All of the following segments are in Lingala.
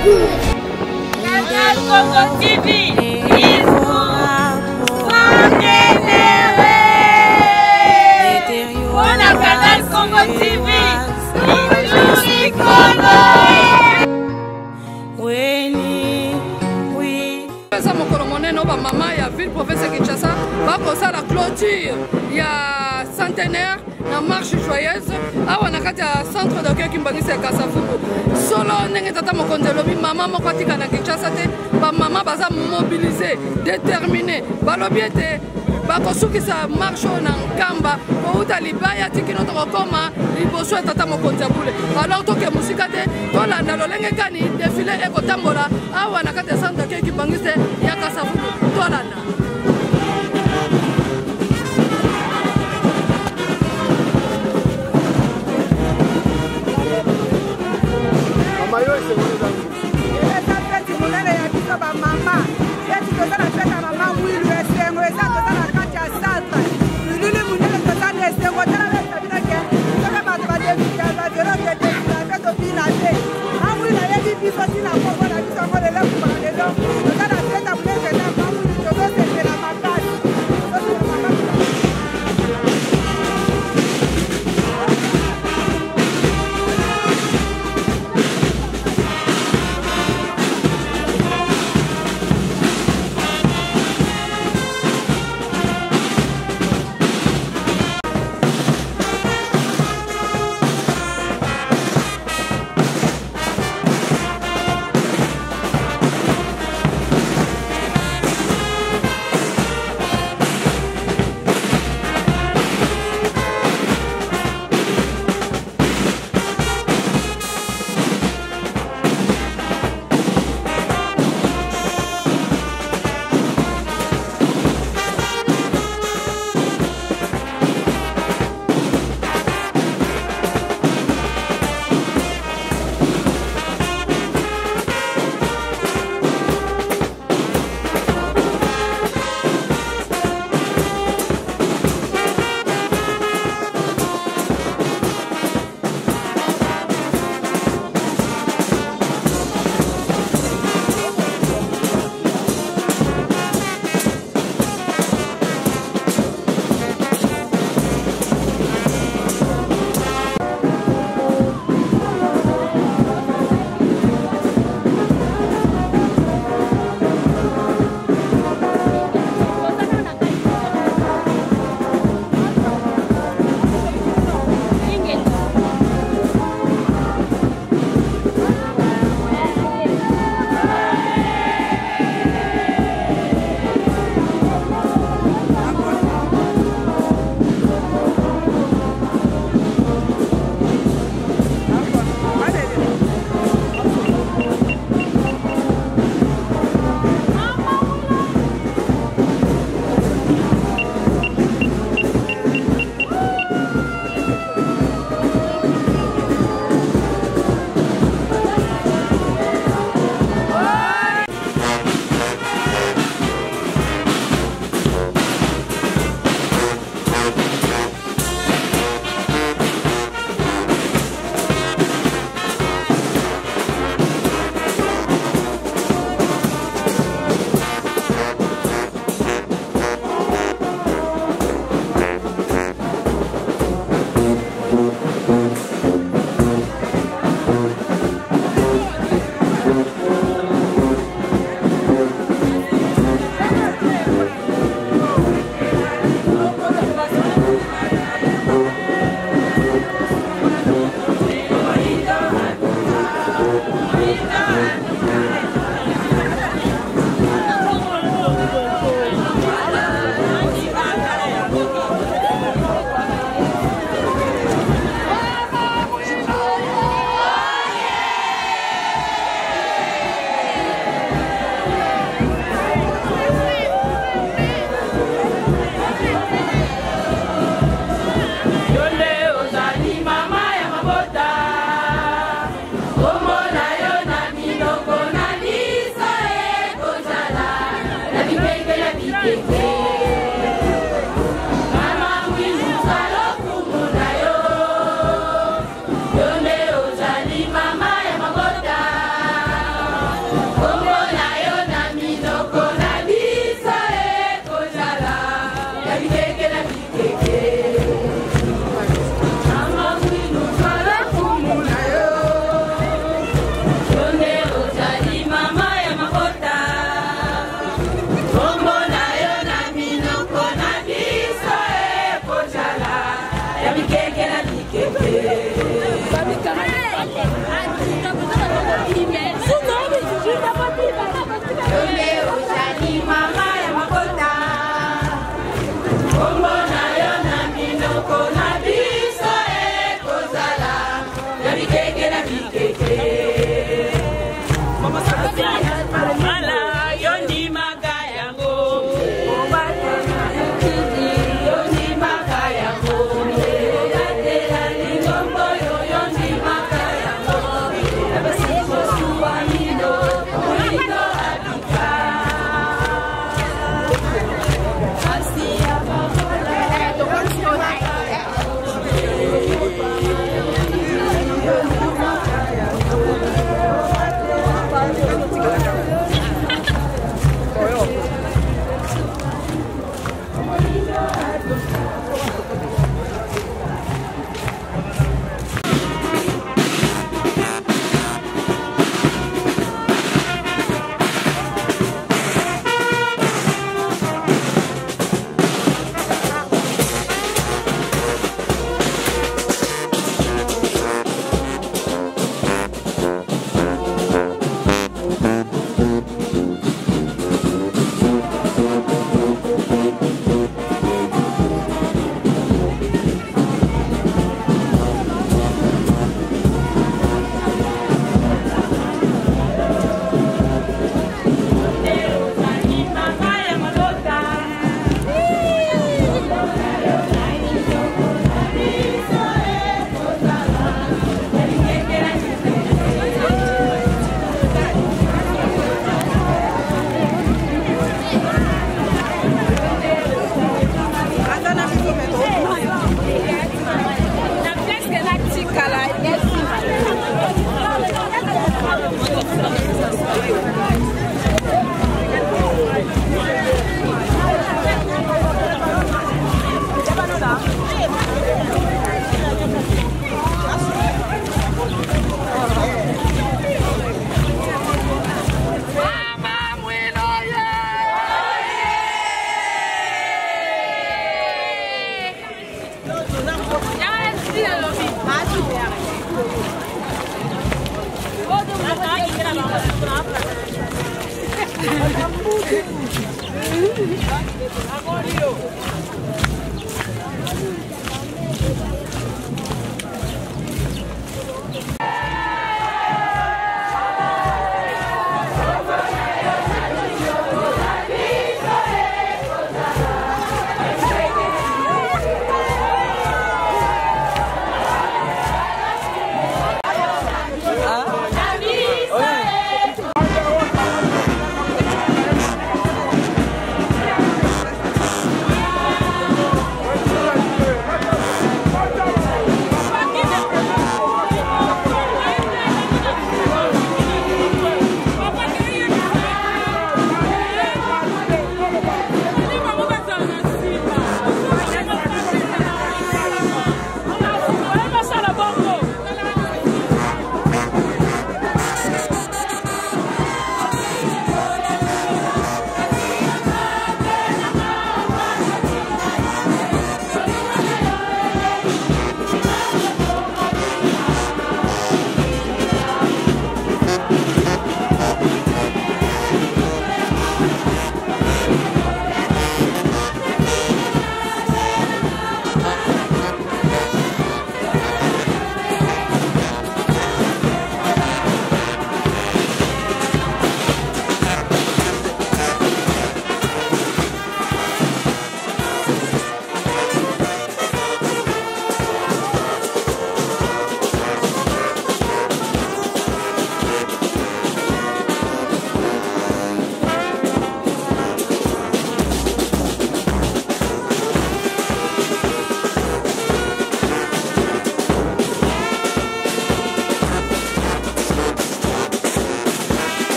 Canal Congo TV, il faut s'engager. On a Canal Congo TV, il pesa mokolo monene ba mama ya ville province Kinshasa bakosa la clôture ya centenaire na marche joyeuse awa na kati ya centre d'accueil Kimbangisi ya Kasavubu solo ndenge tata mokonzi lobi mama moko atika na Kinshasa te ba mama baza mobilisé déterminé balobi ete bakosukisa marche na nkamba kouta libaya tikino tokokoma liboso ya tata mokonzi ya bule alors toke musika te tolanda lolenge kani défilé ekotambola awa na kati ya centre d'accueil Kimbangisi ya Kasavubu tolanda. Gracias.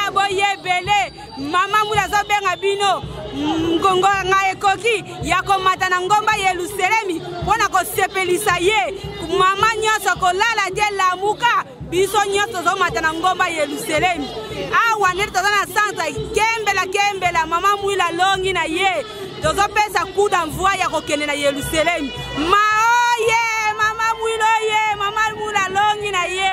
Boye bele mama mula zo benga bino ngongo nga ekoki ya komata na ngomba Yerusalemi pona ko sepelisa ye mama nyoso kolala te lamuka biso nyoso zo mata na ngomba Yerusalemi awa nete tozana santa kembela mama mwila longi na ye tozo pesa coup d'envoi ya kokende na Yerusalemi maoye mama mwilo ye mama mwila longi na ye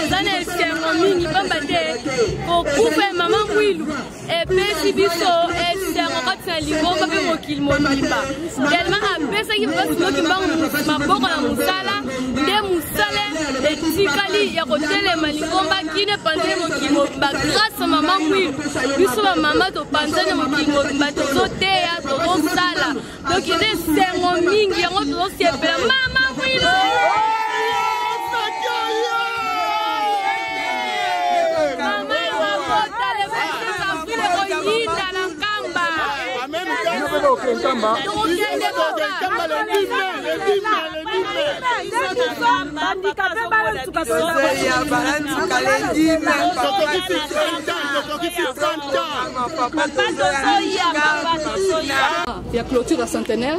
Zane esengo mingi bamba te kokupe mama mwilu epesi biso esengo kati na lingomba mpe mokili mobimba tellement apesaki basi mokimbango maboko na mosala nde mosala etikali ya kotelema lingomba kine panzane mokili mobimba grâce mama mwilu biso bamama topanzane mokili mobimba tozoteya tozosala donc eza esengo mingi yango tozosepela mama mwilu Il y a clôture à centenaire.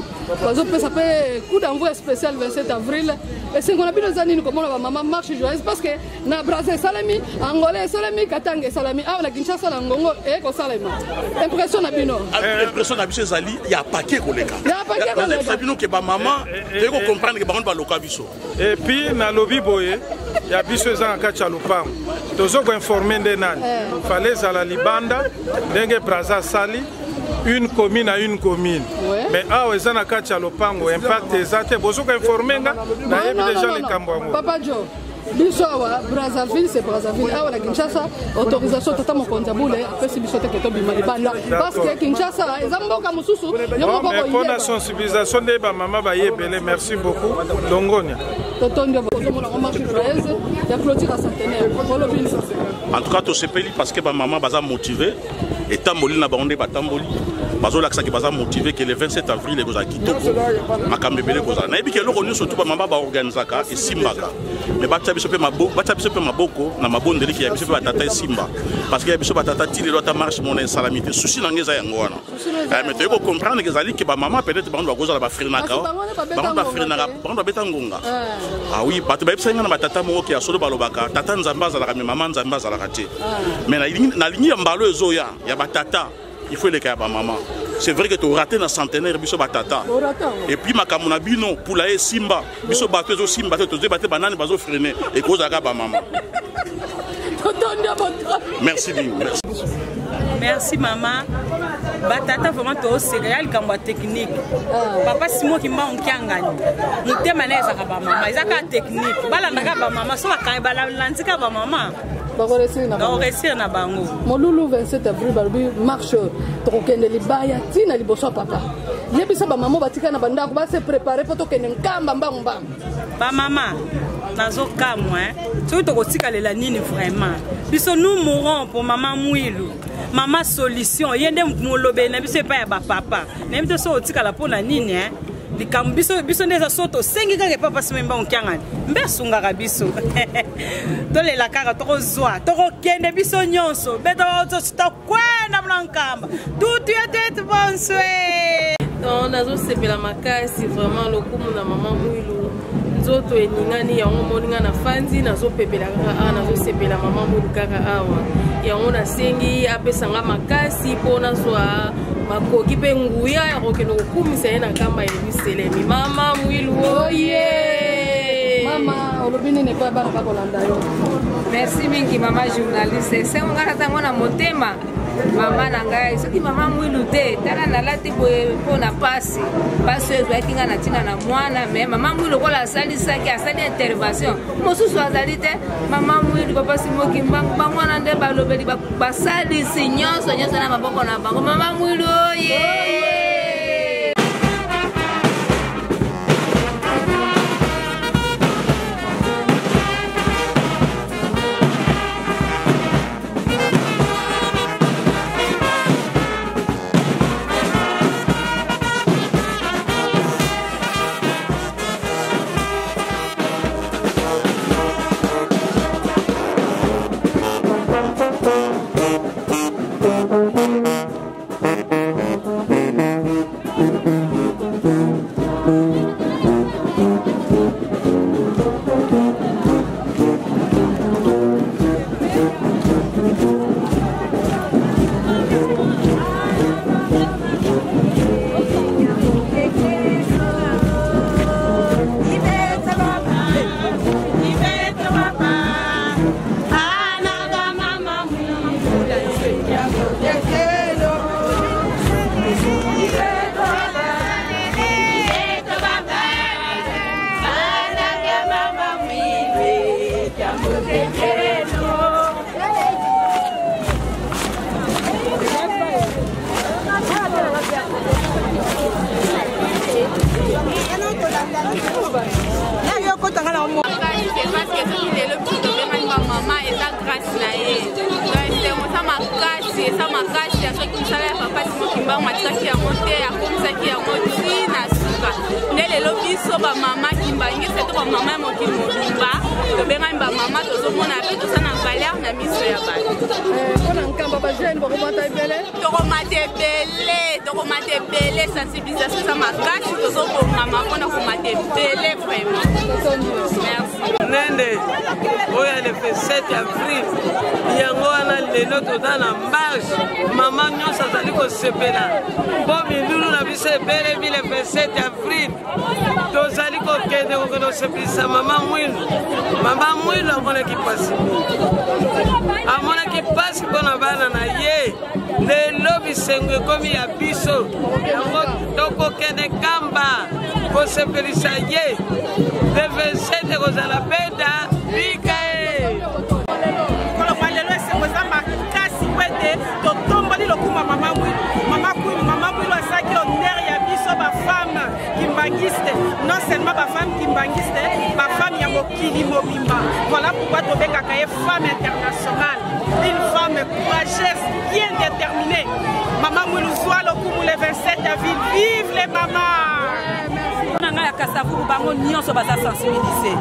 Ça fait coup d'envoi spécial 27 avril. Et c'est qu'on a bien nos années, comme on maman marche joyeuse parce que na Brazil salami, Angolais salami, Katanga salami, ah la Kinshasa Ngongo et ko salami. Impression na bino. Impression na biso zali, il y a paquet koleka. Il y a paquet koleka. Ça bino que ba maman, et ko comprendre que ba on ba loka biso. Et puis na lobby boye, il y a biso za kacha lopam. Tozo ko informer ndenani. Fallait za la libanda, ndenge Brazza sali. Une commune à une commune. Ouais. Mais ah ouais, ça n'a qu'à Tchalopango, impact exact. Bonjour, informé, na déjà les Cambouans. Papa Joe, Bissoa, Brazzaville, c'est Brazzaville. Ah ouais, la Kinshasa, autorisation tata mon comptable, après c'est Bissota qui est tombé malibanda. Parce que Kinshasa, ils ont beaucoup de sous. Mais pour la sensibilisation de ma maman, merci beaucoup. Longonia. En tout cas, tout ce pays parce que ma maman va motiver. Et Tamboli n'a pas Tamboli. Bazo la qui va motiver que le 27 avril les gozaki toko. Makambebele gozana. Na ebike loko nyo surtout ba mama ba organizaka et simbaka. Mais ba tsabiso pe maboko na mabondeli ki ya biso pe tata simba. Parce que ya biso ba tata tire lota marche mon salamité. Souci na ngeza yango wana. Mais tu peux comprendre que zali que ba mama peut-être ba ndo gozala ba frinaka. Ba ndo frinaka, ba ndo beta ngonga. Ah oui, ba to ba bisenga na tata mo ki asolo balobaka. Tata nzamba za la maman nzamba za la kati. Mais na ligne ya mbalo ezoya. Batata, il faut les cas à maman. C'est vrai que tu as raté dans centenaire biso batata. Et puis ma kamuna bino pour la simba, biso bateau simba, tu as battu banane bazo freiner et cause à maman. Merci bien. Merci. Merci maman. Batata vraiment to céréales comme technique. Papa Simon qui m'a on kiangani. Muté maneza ka ba mama, izaka technique. Bala ndaka ba mama, so ka bala lantika ba mama. Réussir na bango. Molulu 27 avril balubi marche tokende libaya tina liboso papa. Yebisa ba maman batika na banda ko ba se préparer pour tokende nkamba mbamba. Ba maman nazo kamwa tu to kotika lela nini vraiment. Biso nous mourons pour maman Mwilu. Maman solution yende molobe na biso pa ya ba papa. Na mito so otika la pona nini hein? Biso ndeza soto sengi kaka papa simemba onkianga. Mbe sunga ka biso. Dole la kaka toko zwa, toko kende biso nyonso. Beto to kwenda blankamba. Tout est bon souhait. Non, nazo sepela makasi vraiment lokumu na maman Mwilu. Nzoto eningani ya moninga na fanzi nazo pepela kaka nazo sepela maman Mwilu kaka awa. Ya ona sengi apesanga makasi pona zwa makoki pe nguya ya kokeno kumisa ena kamba eliselemi mama Mwilu oye mama olobini ne pa bana bakolanda yo. Merci mingi mama journaliste c'est ngara tango na motema mama nanga soki mama Mwilu te tala na lati pona pasi ezwa kinga na tina na mwana mais mama Mwilu kola sali saki asali intervention mosusu azali te mama Mwilu papa simoki mbanga mwana nde balobeli basali sinyonso na maboko na bango mama Mwilu oye sensibilisation ça m'a caché que ça pour maman on a commenté belé vraiment. Merci. Nende oya le fait 7 avril yango ana lelo tozana marche maman nyonso azali kosepela bo mindulu na biso ebele bi le 27 avril tozali kokende kokosepelisa maman Mwilu amonaki pasi mpona bana na ye lelo bisengo ekomi ya biso yango tokokende kamba kosepelisa ye le 27 kozala beda bika lelo esengo eza makasi kwete totomboli lokuma mama Mwilu asaki honneur ya biso bafemme kimbangiste non seulement bafemme kimbangiste bafemme ya mokili mobimba voilà pourquoi tobengaka ye femme internationale une femme courageuse bien déterminée mama Mwilu zwa lokumu le 27 avril vive les mamans nanga ya Kasavubu bango nyonso baza sensibiliser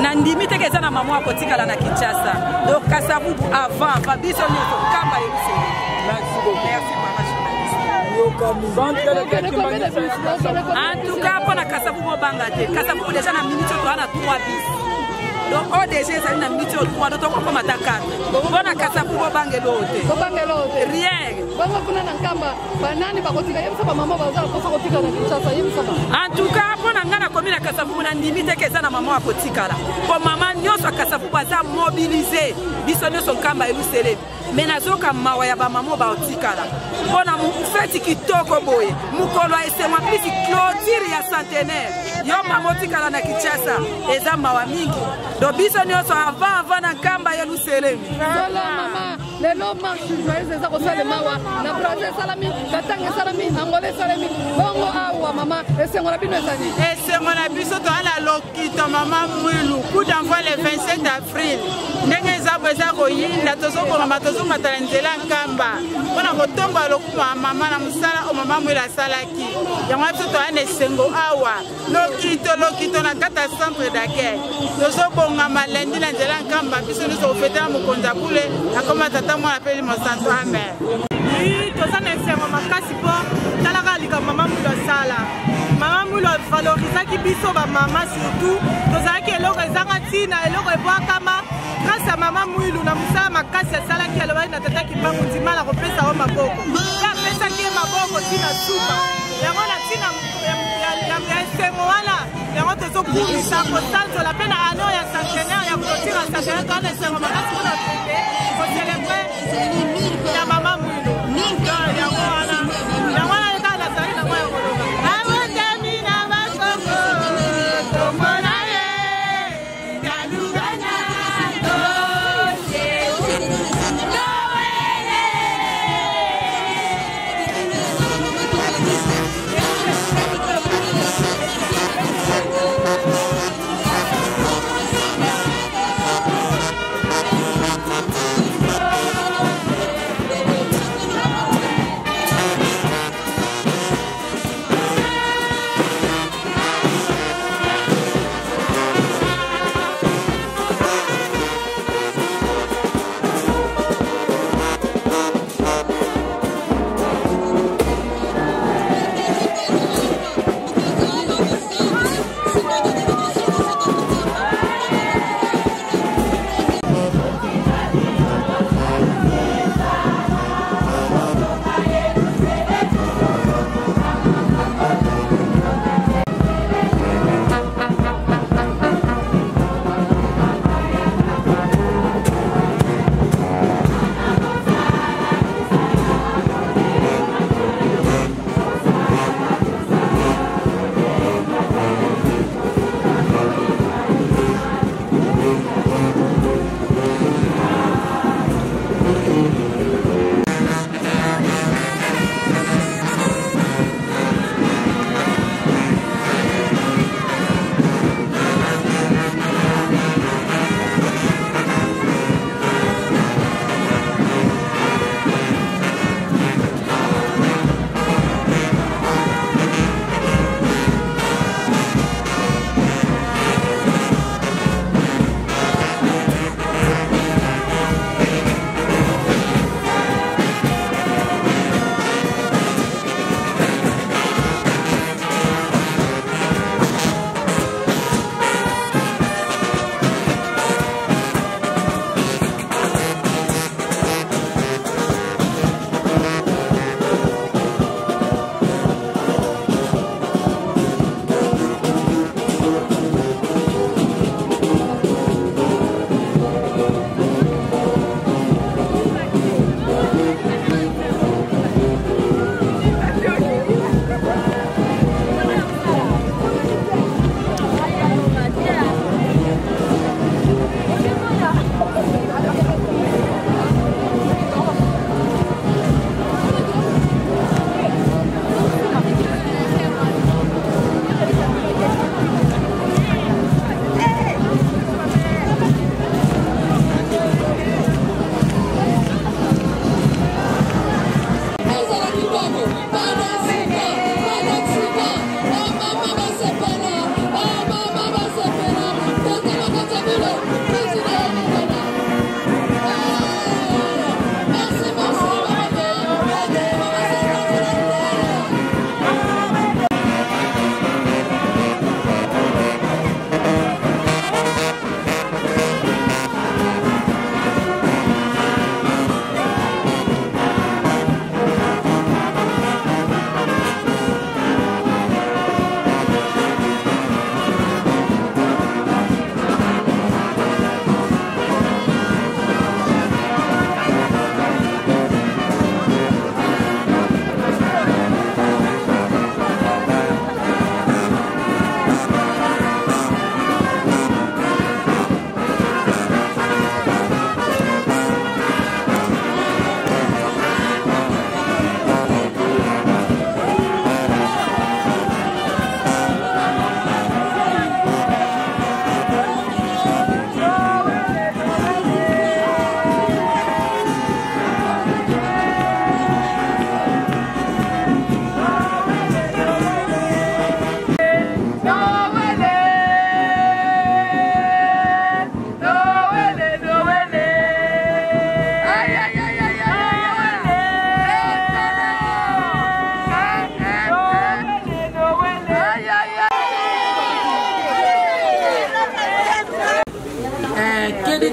na ndimi te keza na mama akotikala na Kinshasa donc Kasavubu avant babiso nyonso kamba yebise. Merci beaucoup. Merci mama. En tout cas pour la Kasavubu banga te Kasavubu déjà na minute to ana 3 bis donc ODG ça na minute 3 donc on peut m'attaquer bona Kasavubu banga lote rien bango kuna na nkamba banani bakotika yebisa ba mama baza kotika na Kinshasa yebisa ba en tout cas pour na ngana commune Kasavubu na ndimi te keza na mama akotika la pour mama nyonso Kasavubu baza mobiliser biso nyonso nkamba elusele mais nazoka mawa ya ba mama baotikala pona mufeti kitoko boye mukolo esemwa plus clôture ya centenaire yo mama otikala na Kinshasa eza mawa mingi do biso nyonso avant na nkamba elusele sala mama lelo marche joyeuse eza kosala mawa na Brazil salami Katanga salami Angola salami bongo awa mama esengo na bino ezali esengo na biso toala lokito mama mwilu coup d'envoi le 27 avril ndenge ezabo eza koyinda tozokomama tozomatala nzela nkamba mpona kotomba lokuma mama na mosala o mama mwilu asalaki yango biso toyana esengo awa lokito na kati ya centre d'accueil tozobongama lendi na nzela nkamba biso nyonso kofetela mokonzi abule akoma tata mwana peli mosanto amen toza na esengo makasi mpo talaka likambo mama mwilu asala mama mwilu avalorizaki biso bamama surtout tozalaki eloko ezanga ntina eloko ebwakama grâce ya mama mwilu na mosala makasi asalaki alobaki na tata kimbangu ndimala kopesa yo maboko ye apesaki ye maboko ntina suka yango na ntina ya esengo wana yango tozokumisa kosanzola mpe na ano ya centenaire ya clôture ya centenaire toana esengo makasi mpona fete kocelebre ya mama mwilu yango wana ekala nazali nango ya koloba abotami na bakoko tomona ye kalugana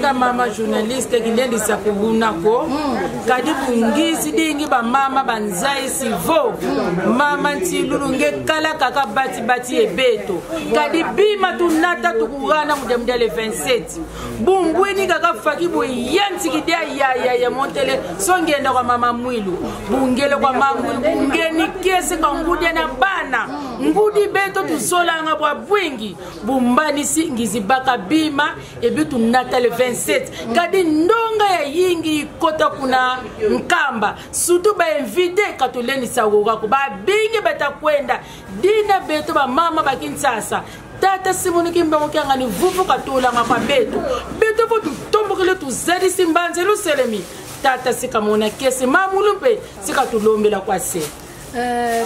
ka mama journaliste kilendi sa kubunako kadi bungisi dingi ba mama banzai sivo mama ntilulunge kala kaka bati ebeto kadi bima tunata tukugana mudemdele 27 bungweni kaka faki bo yanti kidia ya montele songenda kwa mama mwilu bungele kwa mama mwilu bungeni kese kwa ngudi na bana ngudi beto tusola nga bwa bwingi bumbani singizi baka bima ebitu nata le 27 kadi ndonga ya yingi kota kuna nkamba sutu ba invite katoleni sawoga ko ba bingi beta kwenda dina beto ba mama bakinsasa tata simoni kimba mokanga ni vuvu katola nga kwa beto vo tutombokele tuzadi simbanze luselemi tata sikamona kesi mamulumpe sikatulombela kwa se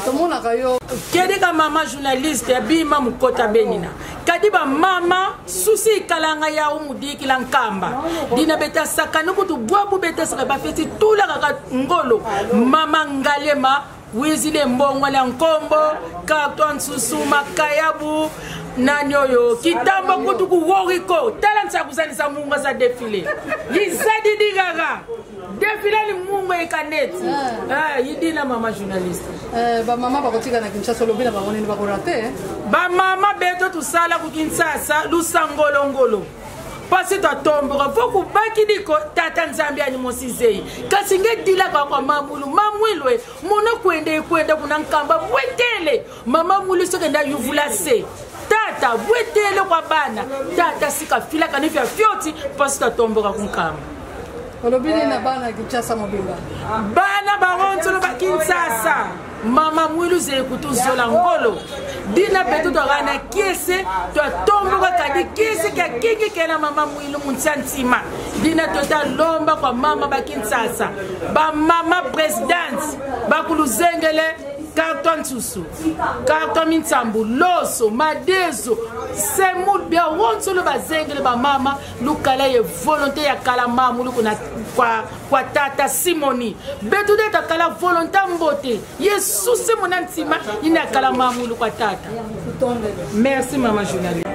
tomona kayo kedeka mama journaliste ya bima mukota benina kadiba mama susi kalanga ya umudiki la nkamba dina beta sakanu kutu bwabu beta saka bafeti tula kaka ngolo mama ngalema wizile mbongo la nkombo kakton susuma kayabu nanyoyo kitambo kutu kuworiko talanta kuzanisa munga za defile yizadi digaga defile ni munga ekaneti yidina mama journaliste ba mama bakotika na Kinshasa lobina ba moneni bakorate ba mama beto tusala ku Kinshasa lusangolongolo pasi to tomboka foku bakidiko tata nzambi ani mosizei kasi ngedila kwa mamulwe mono kwende kuna nkamba bwetele mama mulu sokenda yuvula se tata bwetele kwa bana tata sika fila kanifya fyoti pasi to tomboka kunkamba olobini na bana Kinshasa mobimba bana baronzo ba Kinshasa mama mwilu ze kutuzola ngolo dina betu to gana kiese to tomboka kadi kiese ka kingi kena mama mwilu munsantima dina tota lomba kwa mama ba Kinshasa ba mama president ba kuluzengele carton susu carton minsambu loso madezo semul bia wonso lo bazengele ba mama lukala ye volonté ya kala mamu lukuna kwa tata Simoni betu de kala volonté mbote yesu simona ntima ina kala mamu kwa tata. Merci mama journaliste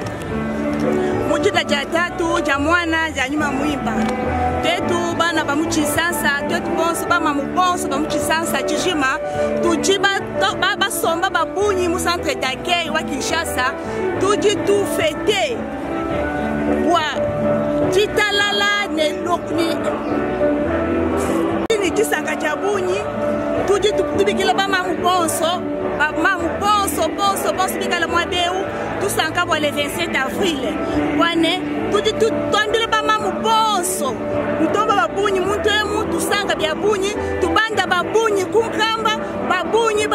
mujita cha tatu cha mwana cha nyuma muimba tetu bana ba muchisasa tetu bonso ba mamu bonso ba muchisasa chijima tujiba ba somba ba bunyi mu centre d'accueil wa Kinshasa tuji tu fete wa titalala ne lokni ni tisanga cha bunyi tuji tubikila ba mamu bonso bikala mwadeu tusanka kwa le 27 avril wane tuji tutondele ba mamu bonso mutomba babunyi muntemu tusanga bya bunyi tubanda babunyi kunkamba babunyi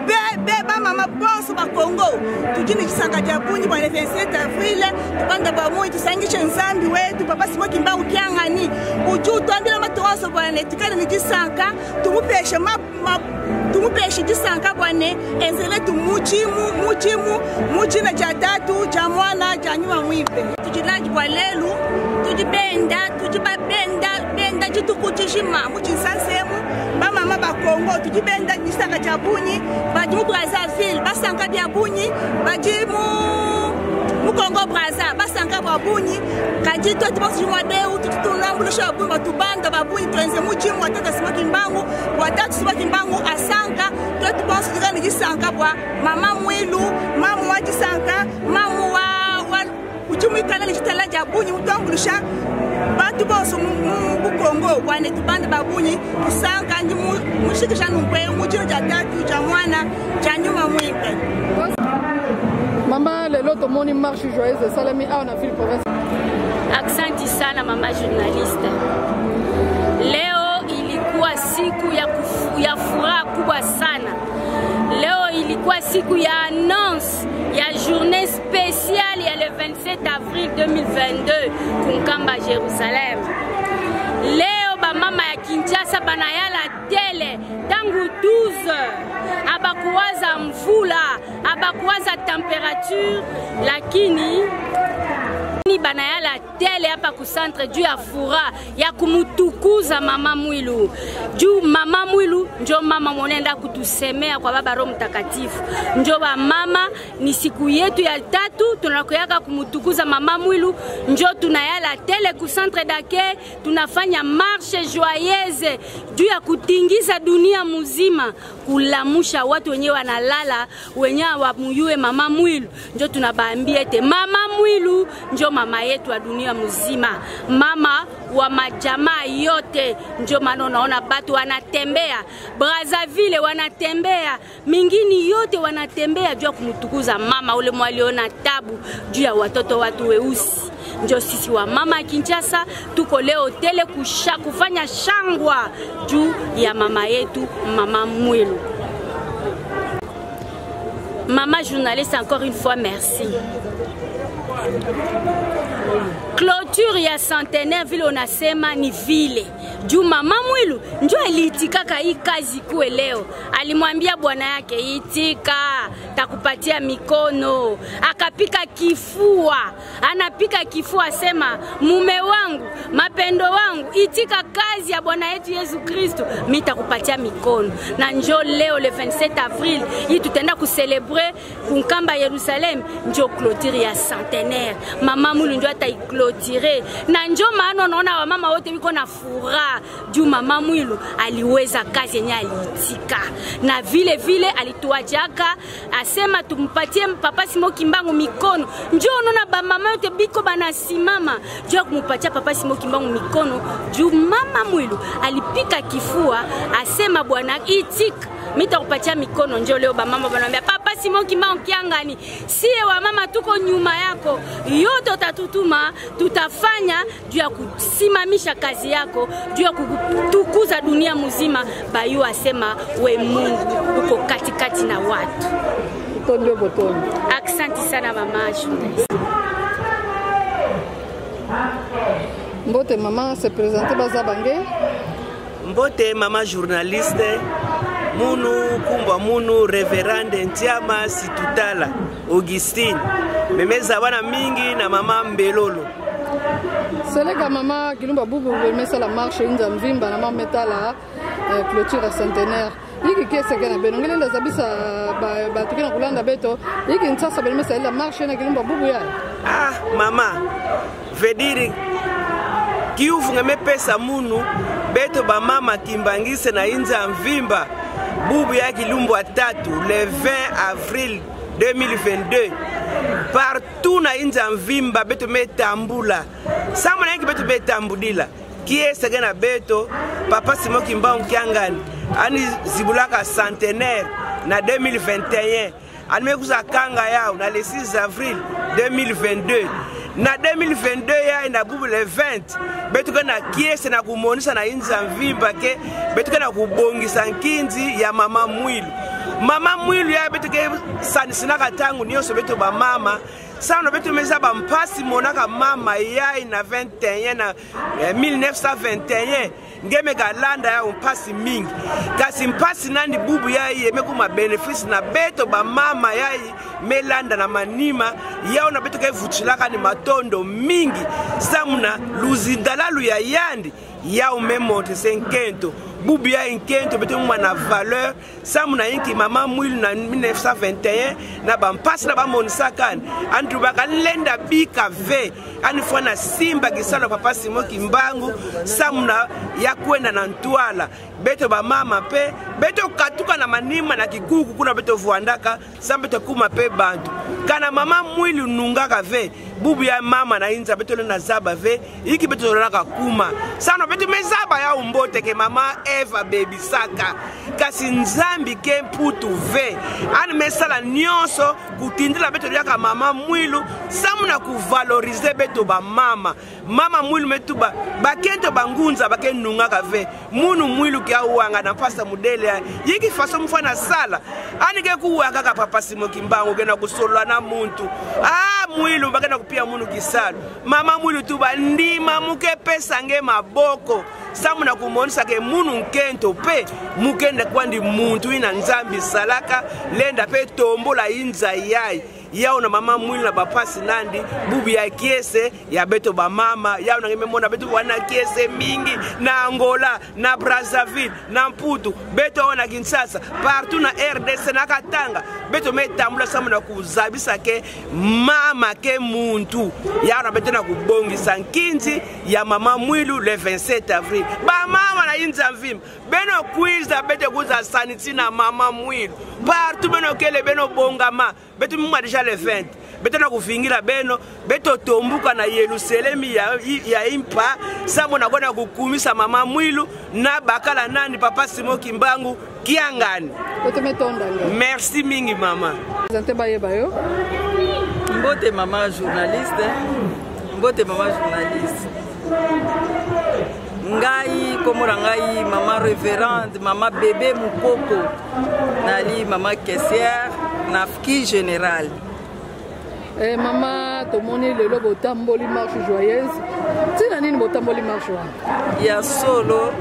be ba mama bonso ba Kongo tujini kisanga cha bunyi kwa le 27 avril tubanda babunyi tusangishe nzambi wetu papa simoki mba ukiangani uju tondele matoso bwana tikana ni kisanka tumupeshe tumupeshe kisanka bwana enzele muchina cha tatu cha mwana cha nyuma mwipe tujilaji kwa lelu tujibenda chitukuchishima muchinsasemu ba mama ba Kongo tujibenda kisanga cha bunyi baji mu Brazzaville basanka bya bunyi baji mu Kongo Brazza basanka bwa bunyi kaji to tibosi mwadeu tutunambulisha bunyi batubanda babunyi tuenze muchimu watata simaki mbangu watatu simaki mbangu asanka to tibosi tikani kisanka bwa mama mwilu mamu wa kisanka mamu wa uchumu ikana litala ja bunyi mutambulisha batu boso mu Kongo wane tubanda babunyi kusanka ndi mushikisha numpwe muchino ja tatu cha mwana cha nyuma mwipe. Mama lelo tomoni marche joyeuse salami a na ville province. Asante sana mama journaliste. Leo ilikuwa siku ya furaha kubwa sana. Leo ilikuwa siku ya annonce ya journée spéciale ya le 27 avril 2022 kunkamba Jerusalem. Leo ba mama ya Kinshasa banayala tele tangu 12 abakuwaza mvula abakuwaza temperature lakini bamini banayala tele hapa ku centre juu ya furaha ya kumutukuza mama Mwilu. Juu mama Mwilu njo mama monenda kutusemea kwa baba Roho Mtakatifu. Njo ba mama ni siku yetu ya 3 tunakoyaka kumutukuza mama Mwilu. Njo tunayala tele ku centre d'accueil, tunafanya marche joyeuse juu ya kutingiza dunia muzima, kulamusha watu wenyewe wanalala, wenyewe wamuyue mama Mwilu. Njo tunabaambia ete mama Mwilu njo mama yetu wa dunia muzima, mama wa majamaa yote. Njo maana unaona batu wanatembea Brazzaville, wanatembea mingini yote wanatembea juu ya kumtukuza mama ule mwaliona tabu juu ya watoto watu weusi. Njo sisi wa mama Kinshasa tuko leo tele kufanya shangwa juu ya mama yetu mama Mwilu. Maman journaliste, encore une fois merci. Clôture ya centenaire vile unasema ni vile juu mama Mwilu njo aliitikaka hii kazi kuwe leo. Alimwambia bwana yake itika takupatia mikono, akapika kifua, anapika kifua sema mume wangu, mapendo wangu, itika kazi ya bwana yetu Yesu Kristo, mimi takupatia mikono. Na njo leo le 27 avril hii tutaenda kucelebre kunkamba Yerusalem, njo clôture ya centenaire. Mama Mwilu njo ataiclôturer, na njo maana unaona wamama wote wiko na furaha juu mama Mwilu aliweza kazi yenye aliitika. Na vile vile alituachaka asema tumpatie papa Simon Kimbangu mikono. Njo unaona ba mama yote biko banasimama juu kumupatia papa Simon Kimbangu mikono juu mama Mwilu alipika kifua asema bwana itika mita kupatia mikono. Njo leo ba mama banambia papa Simon Kimbangu kiangani, sie wa mama tuko nyuma yako, yote utatutuma tutafanya juu ya kusimamisha kazi yako, juu ya kutukuza dunia muzima. Bayu asema we Mungu uko katikati na watu. Asante sana mama journaliste. Mbote mama se présente baza bange. Mbote mama journaliste. Munu kumbwa munu reverende Ntiama Situtala Augustine memeza bana mingi na mama Mbelolo. Selega mama Kilumba Bubu memesa la marche inza mvimba na mama metala clôture centenaire. Yiki kese kana benongele nda zabisa ba tukina kulanda beto yiki nsasa memesa la marche na Kilumba Bubu ya. Ah mama vediri kiufunga mepesa munu beto ba mama kimbangise na inza mvimba Bubu ya Kilumba 3 le 20 avril 2022 partout na inza mvimba beto metambula sama na yiki beto betambudila kiese gena beto papa Simon Kimbangu kiangani ani zibulaka centenaire na 2021 animekuza kanga yao na le 6 avril 2022 na 2022 ya ina Bubu le 20 betu kana kiese na kumonisa na inza mvimba ke betu kana kubongisa nkinzi ya mama Mwilu. Mama Mwilu ya betu ke sanisina tangu nyoso betu ba mama sana betu meza ba mpasi monaka mama ya ina 21 na 1921 ngeme galanda ya mpasi mingi kasi mpasi nandi Bubu ya yemeku ma benefits na beto ba mama ya melanda na manima yao na beto ke vuchilaka ni matondo mingi samuna luzindalalu ya yandi yao memonte senkento Bubu ya inkento beto mwana valeur samuna yinki mama Mwilu na 1921 na bampasi na bamonisakani antu baka lenda bika ve anifona simba gisalo papa Simon Kimbangu samuna ya kwenda na ntwala beto ba mama pe beto katuka na manima na kikuku kuna beto vuandaka sambeto kuma pe bantu kana mama Mwilu nungaka ve Bubu ya mama na inza beto na zaba ve iki beto laka kuma sana beto mezaba ya umbote ke mama Eva baby saka kasi nzambi ke putu ve ani mesala nyonso kutindila beto yaka mama Mwilu samuna kuvalorize beto ba mama Mwilu metuba bakento bangunza bakenungaka ve munu Mwilu kia uanga na pasta mudele yiki faso mfana sala ani ke kuwanga ka papa Simon Kimbangu gena kusolwa na muntu Mwilu bakena kupia munu kisalo mama Mwilu tuba ndima muke pesa nge maboko samuna kumonisa ke munu nkento pe mukenda kwandi muntu ina nzambi salaka lenda pe tombola inza yai yao na mama mwili na bapasi nandi bubu ya kiese ya beto ba mama yao na ngimemona beto wana kiese mingi na Angola na Brazzaville na Mputu beto wana Kinshasa partout na RDC na Katanga beto metambula samu na kuzabisa ke mama ke muntu yao na beto na kubongisa nkinzi ya mama mwilu le 27 avril ba mama na inza mvim beno kwiza beto kuza saniti na mama mwilu partout beno kele beno bongama beto mwa déjà le 20 beto na kufingira beno beto tombuka na Yerusalemi ya impa samu na kwenda kukumisa mama mwilu na bakala nani papa Simo Kimbangu kiangani. Merci mingi mama. Mbote mama journaliste. Mbote mama journaliste. Ngai komora ngai mama révérende mama bébé mukoko nali mama caissière nafki général. Mama tomoni lelo botamboli marche joyeuse. Tina nini botamboli marche wa? Ya solo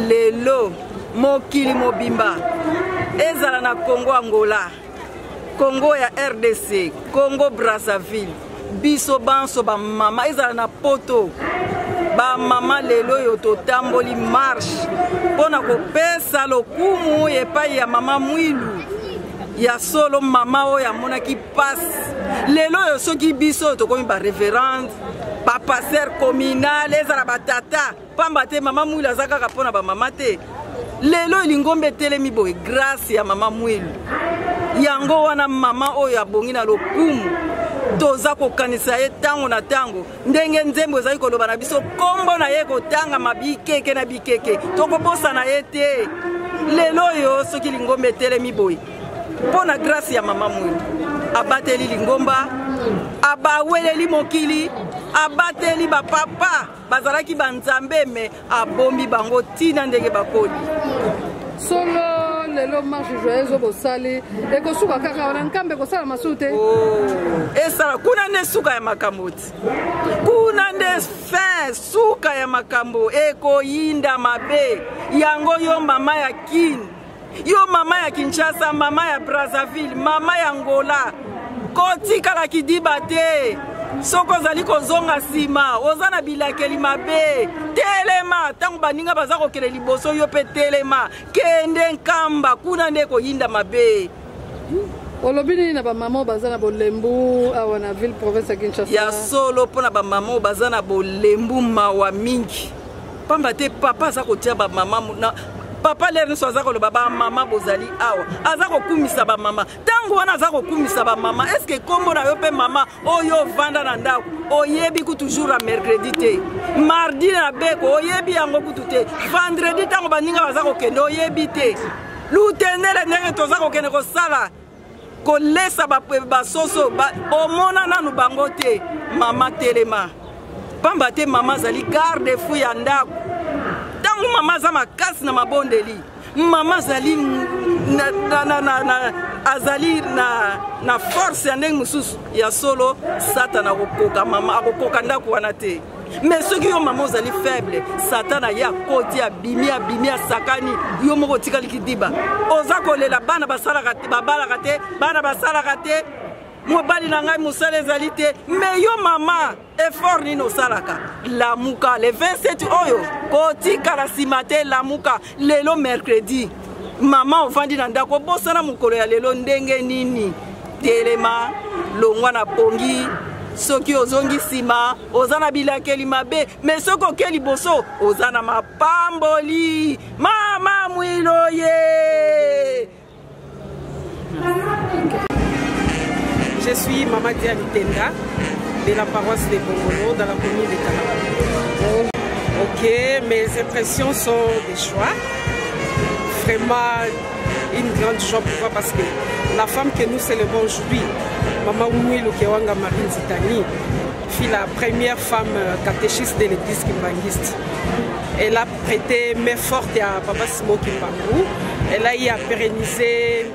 lelo mokili mobimba ezala na Congo Angola, Congo ya RDC, Congo Brazzaville, biso banso ba mama ezala na poto ba mama lelo yo totamboli marche pona kopesa lokumu epai ya mama mwilu ya solo mama o ya monaki passe lelo yo soki biso tokomi ba révérende ba pasteur communal ezala batata pamba te mama mwilu azaka kapona ba mama te lelo lingombe telemi boy grâce ya mama mwilu yango wana mama oyo abongi na lokumu toza kokanisa ye tango na tango ndenge nzembo ezali koloba na biso kombo na ye kotanga mabikeke na bikeke tokoposa na ye te lelo yo soki lingombe telemi boy pona grâce ya mama mwilu abateli lingomba abaweleli mokili abateli bapapa bazalaki banzambe me abombi bango tina ndenge bakoli solo lelo marche joyeuse bosali ekosuka kaka wana nkambe kosala masuku te esala kuna nde suka ya makambo ti kuna nde fin suka ya makambo ekoyinda mabe yango yo mama ya Kini yo mama ya Kinshasa mama ya Brazzaville mama ya Angola kotikala kidiba te soko zali kozonga sima ozana bilakeli mabe telema tangu baninga baza kokele liboso yo pe telema kende nkamba kuna nde koyinda mabe olobini na ba mama bazana bolembu awa na ville province ya Kinshasa ya solo pona ba mama bazana bolembu mawa mingi pamba te papa za kotia ba mama na papa lero so azako lo baba mama bozali awa azako kumisa ba mama tango wana azako kumisa ba mama est-ce que kombo na yo pe mama oyo vanda na ndako oyebi ku toujours à mercredi te mardi na beko oyebi yango kutu te vendredi tango baninga bazako kende oyebi te lutenele ndenge tozako kende ko sala ko lesa ba soso omona nanu bango te mama telema pamba te mama zali garde fou ya ndako tangu mama za makasi na mabondeli mama zali azali na force ya ndenge mususu ya solo satana akokoka mama akokoka ndako wana te mais soki yo mama ozali faible satana ya koti abimi asakani yo moko otikali kidiba oza kolela bana basalaka te babalaka te bana basalaka te mobali na ngai mosala ezali te mais yo mama effort nini osalaka lamuka le 27 oyo kotikala nsima te lamuka lelo mercredi mama ovandi na ndako obosana mokolo ya lelo ndenge nini telema longwa na pongi soki ozongi nsima oza na bilakeli mabe mais soki oke liboso oza na mapamboli mama mwilo ye. Je suis Mama Diani Tenda de la paroisse de Bongolo dans la commune de Kalaba. Ok, mes impressions sont des joies. Vraiment une grande joie. Pourquoi? Parce que la femme que nous célébrons aujourd'hui, Maman Mouilou Kewanga Marine Zitani, fut la première femme catéchiste de l'église kimbangiste. Elle a prêté main forte à Papa Simo Kimbangu. Elle a eu à pérenniser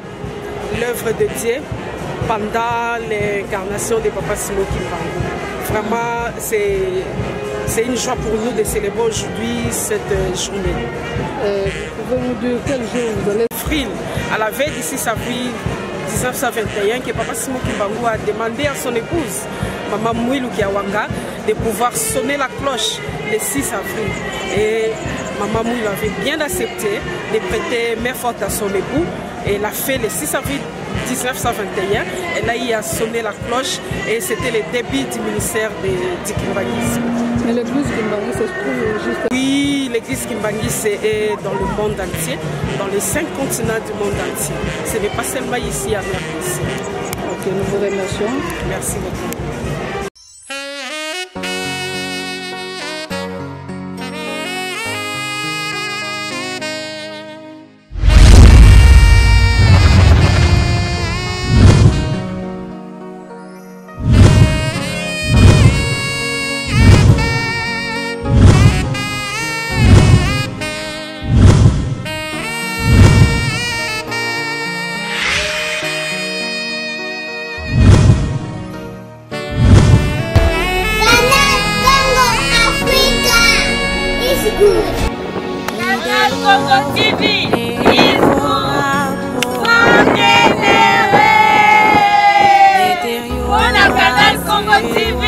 l'œuvre de Dieu pendant l'incarnation de Papa Simo Kimbangu. Vraiment, c'est une joie pour nous de célébrer aujourd'hui cette journée. Pouvez-vous dire quel jour vous allez? Avril, à la veille d'ici avril, 1921 que Papa Simon Kimbangu a demandé à son épouse, Maman Mouilou Kiawanga, de pouvoir sonner la cloche le 6 avril. Et Maman Mouilou avait bien accepté de prêter main forte à son époux. Et elle a fait le 6 avril 1921. Elle a eu à sonner la cloche et c'était le début du ministère du Kimbanguisme. Mais l'église Kimbangui se trouve juste... Oui, l'église Kimbangui est dans le monde entier, dans les 5 continents du monde entier. Ce n'est pas seulement ici à RDC. Ok, nous vous remercions. Merci beaucoup. Congo TV is on a Canal Congo TV.